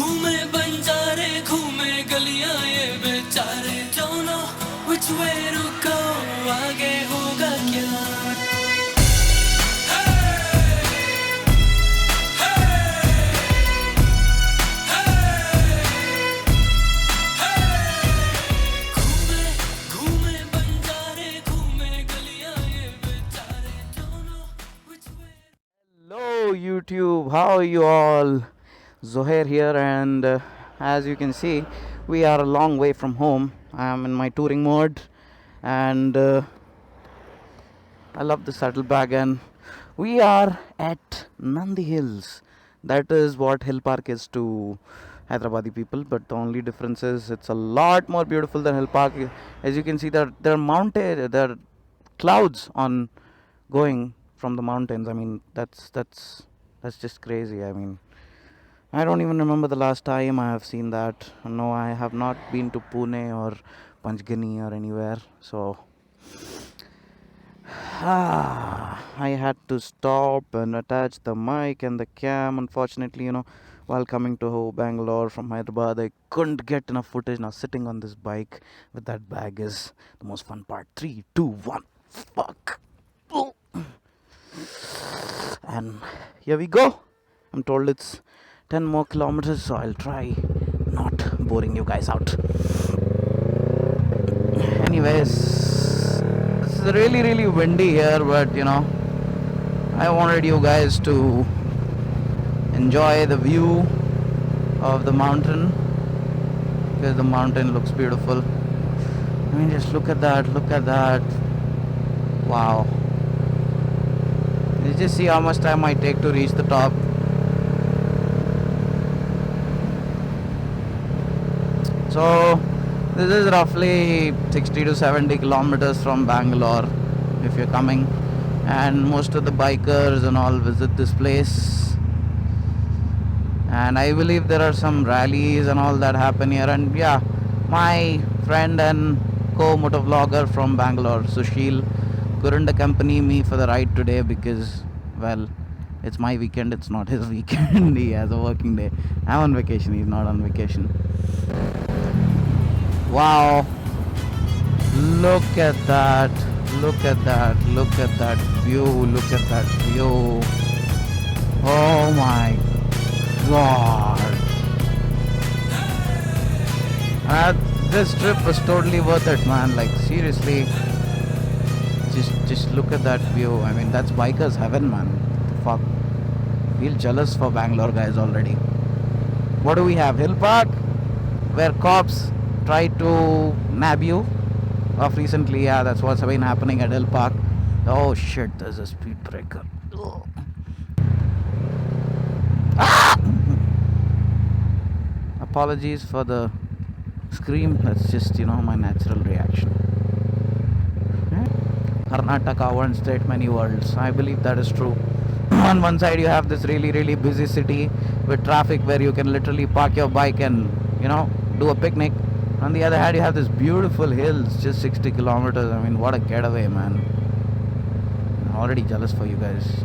घूमे बंजारे घूमे गलियां ये बेचारे don't know which way to go आगे होगा क्या Hello YouTube, how are you all? Zohair here, and as you can see, we are a long way from home. I am in my touring mode, and I love the saddlebag, and we are at Nandi Hills. That is what Hill Park is to Hyderabadi people, but the only difference is it's a lot more beautiful than Hill Park. As you can see, there are clouds on going from the mountains. I mean, that's just crazy. I mean, I don't even remember the last time I have seen that. No, I have not been to Pune or Panchgani or anywhere. So I had to stop and attach the mic and the cam. Unfortunately, while coming to Bangalore from Hyderabad, I couldn't get enough footage. Now sitting on this bike with that bag is the most fun part. 3, 2, 1, fuck. Oh. And here we go. I'm told it's 10 more kilometers, so I'll try not boring you guys out. Anyways, this is really windy here, but I wanted you guys to enjoy the view of the mountain, because the mountain looks beautiful. I mean, just look at that, wow. You just see how much time I take to reach the top. So this is roughly 60 to 70 kilometers from Bangalore if you're coming, and most of the bikers and all visit this place, and I believe there are some rallies and all that happen here. And yeah, my friend and co-motovlogger from Bangalore, Sushil, couldn't accompany me for the ride today because, well, it's my weekend, it's not his weekend. He has a working day. I'm on vacation, he's not on vacation. Wow, look at that view. Oh my god. This trip was totally worth it, man. Like, seriously, just look at that view. I mean, that's bikers heaven, man. Fuck, feel jealous for Bangalore guys already. What do we have? Hill Park, where cops try to nab you off recently. Yeah, that's what's been happening at Hill Park. Oh shit, there's a speed breaker. Ah! Apologies for the scream. That's just my natural reaction. Karnataka, one state, many worlds. I believe that is true. On one side you have this really busy city with traffic where you can literally park your bike and do a picnic. On the other hand, you have this beautiful hills, just 60 kilometers. I mean, what a getaway, man. I'm already jealous for you guys.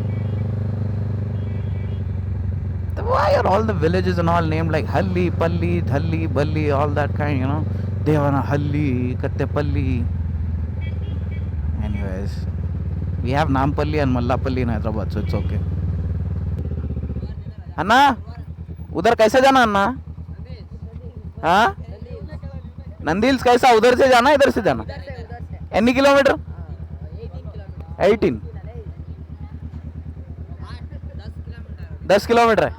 Why are all the villages and all named like Halli, Palli, Thalli, Balli, all that kind, Devana Halli, Kattepalli. Anyways, we have Nampalli and Mallapalli in Hyderabad, so it's okay. Anna, udhar kaise jana, Anna? हाँ, Nandi hills कैसा? उधर से जाना, इधर से जाना? Any kilometre? 18 10 kilometre है.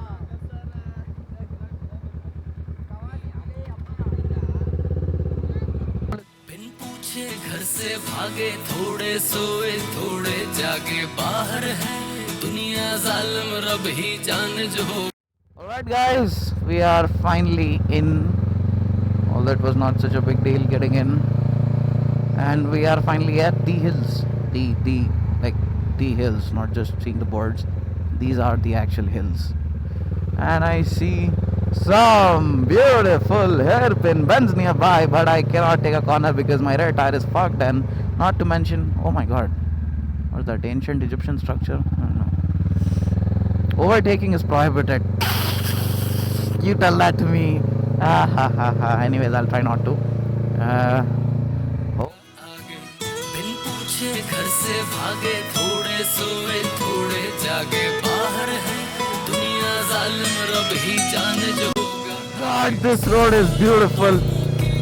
बिन पूछे घर से भागे थोड़े सोए थोड़े जागे बाहर है दुनिया जालिम रब ही जान जो हो. Alright guys, we are finally in. Although it was not such a big deal getting in, and we are finally at the hills. The hills, not just seeing the boards. These are the actual hills, and I see some beautiful hairpin bends nearby, but I cannot take a corner because my rear tire is fucked. And not to mention, oh my god, what's that ancient Egyptian structure? I don't know. Overtaking is prohibited. you tell that to me. Ah, ha, ha, ha. Anyways, I'll try not to. Oh. आगे बिन पूछे घर से भागे, थोड़े सोए थोड़े जागे, बाहर है दुनिया जालिम, रब ही जाने जो होगा। God, this road is beautiful.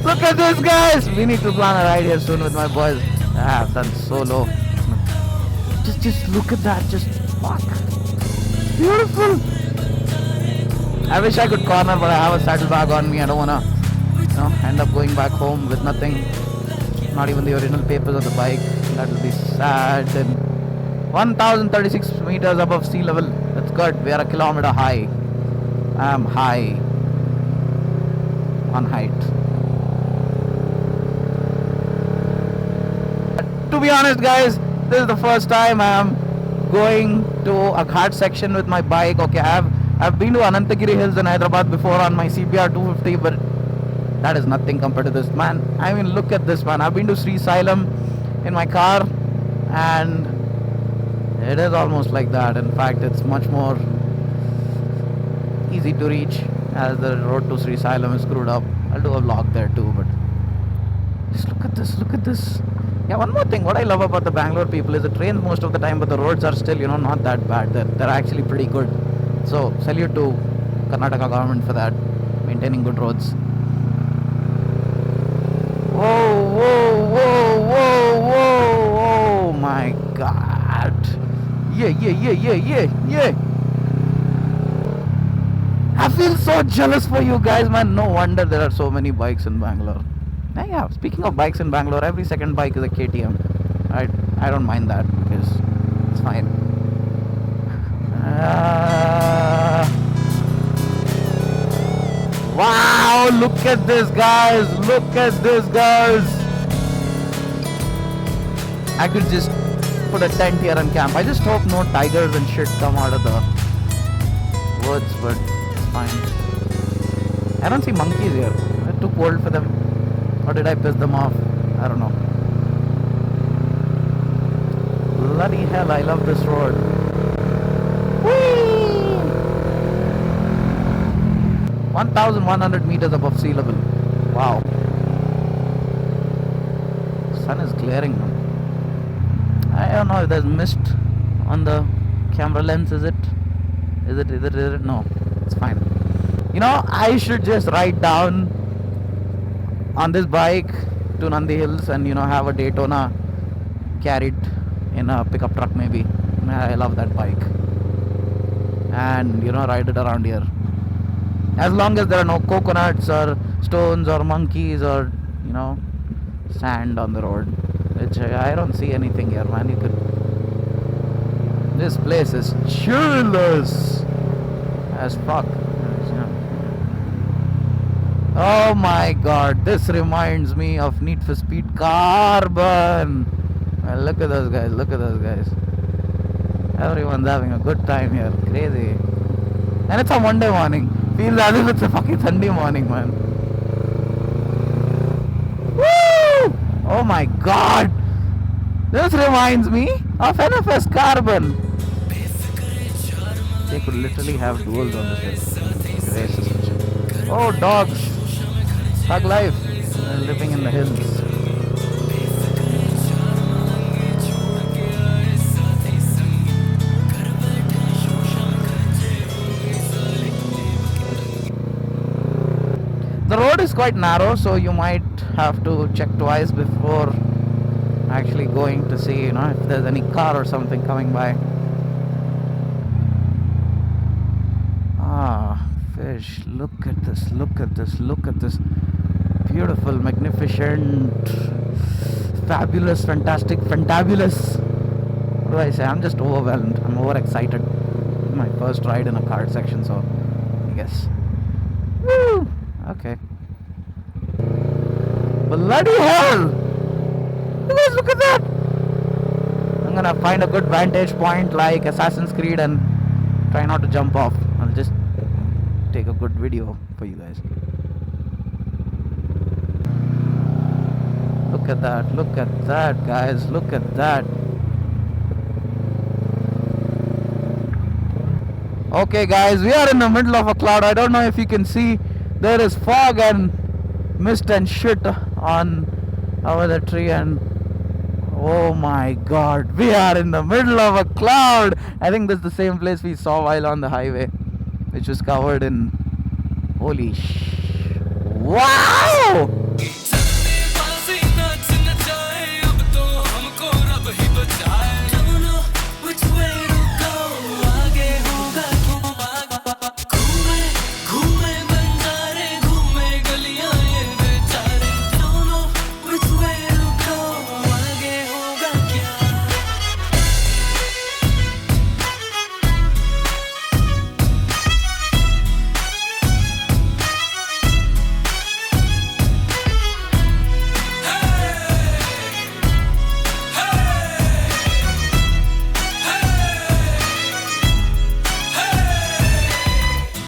Look at this, guys. We need to plan a ride here soon with my boys. I've done solo. Just look at that. Just fuck. Beautiful. I wish I could corner, but I have a saddlebag on me. I don't wanna, end up going back home with nothing. Not even the original papers of the bike. That will be sad. And 1,036 meters above sea level. That's good. We are a kilometer high. I am high on height. To be honest, guys, this is the first time I am going to a ghat section with my bike. Okay, I've been to Anantagiri Hills in Hyderabad before on my CBR 250, but that is nothing compared to this, man. I mean, look at this, man. I've been to Sri Sailam in my car, and it is almost like that. In fact, it's much more easy to reach, as the road to Sri Sailam is screwed up. I'll do a vlog there too, but just look at this, look at this. Yeah, one more thing, what I love about the Bangalore people is the trains most of the time, but the roads are still, not that bad. They're actually pretty good. So, salute to Karnataka government for that, maintaining good roads. Whoa, whoa, whoa, whoa, whoa, oh my god. Yeah. I feel so jealous for you guys, man. No wonder there are so many bikes in Bangalore. Yeah, speaking of bikes in Bangalore, every second bike is a KTM. I don't mind that because it's fine. Wow, look at this, guys. Look at this, guys. I could just put a tent here and camp. I just hope no tigers and shit come out of the woods, but it's fine. I don't see monkeys here. It's too cold for them. Or did I piss them off? I don't know. Bloody hell, I love this road. Whee! 1,100 meters above sea level. Wow. Sun is glaring, man. I don't know if there's mist on the camera lens. Is it? No, it's fine. I should just ride down on this bike to Nandi Hills and have a Daytona carried in a pickup truck maybe. I love that bike. And ride it around here. As long as there are no coconuts or stones or monkeys or sand on the road, which I don't see anything here, man. This place is chillless as fuck. Oh my god, this reminds me of Need for Speed Carbon. Well, look at those guys. Everyone's having a good time here. Crazy. And it's a Monday morning. Feels as if it's a fucking Sunday morning, man. Woo! Oh my god. This reminds me of NFS Carbon. They could literally have duels on this race. Oh, dogs. Thug life. Living in the hills. The road is quite narrow, so you might have to check twice before actually going to see, if there's any car or something coming by. Ah, fish. Look at this. Beautiful, magnificent, fabulous, fantastic, fantabulous. What do I say? I'm just overwhelmed. I'm overexcited. My first ride in a kart section, so I guess. Woo! Okay. Bloody hell! You guys, look at that! I'm gonna find a good vantage point like Assassin's Creed and try not to jump off. I'll just take a good video for you guys. Look at that, guys. Look at that. Okay, guys, we are in the middle of a cloud. I don't know if you can see. There is fog and mist and shit on over the tree, and oh my god, we are in the middle of a cloud. I think this is the same place we saw while on the highway, which was covered in holy wow.